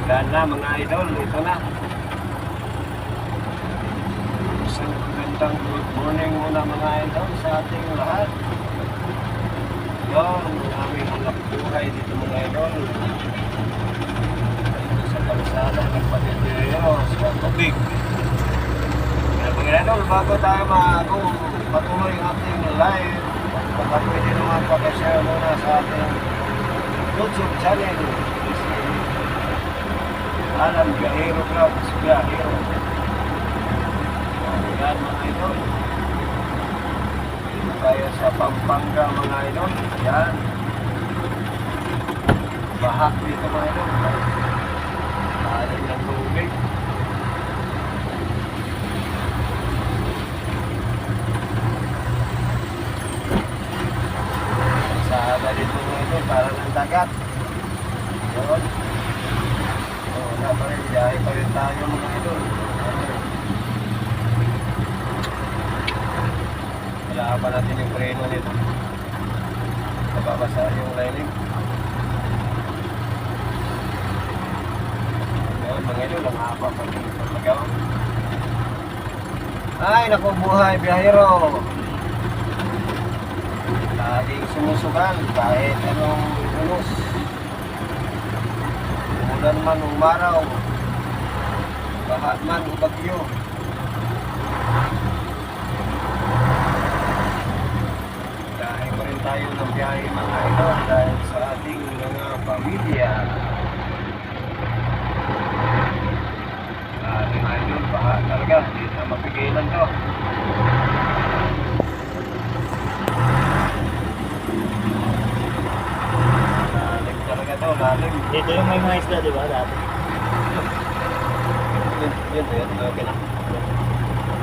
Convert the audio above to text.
Yan na mga idol, ito na. Isang magandang good morning muna mga idol sa ating lahat. Yun, aming anak buhay dito mga idol. Dito sa kalsada ng Patidero sa tubig. Kaya mga idol, bago tayo patuloy ang ating live, baka pwede naman pakishare muna sa ating YouTube channel. Alam Biyahero Vlogs, Biyahero. Yan mga idol. Dito tayo sa Pampanga mga idol. Yan. Baha dito mga idol. Alam ng tubig. Sahaba dito mga idol, para ng dagat. Yun. Wala pa rin, biyahe pa rin tayo mga idol. Wala pa natin yung preno nito. Nababasa yung lining. Yun mga idol, ang haba pa rin pagmagaw. Ay, naku buhay biyahero. Laging sumusukan kahit anong unos. Ulan man umaraw, bahat man o bagyo. Dahil pa rin tayo ng biyahe mga idol dahil sa ating mga pamilya. Ating idol, bahat talaga, hindi na mapigilan to. Lalim talaga to, lalim. Dito yung may mga isda, di ba? Dati. Yun, okay na.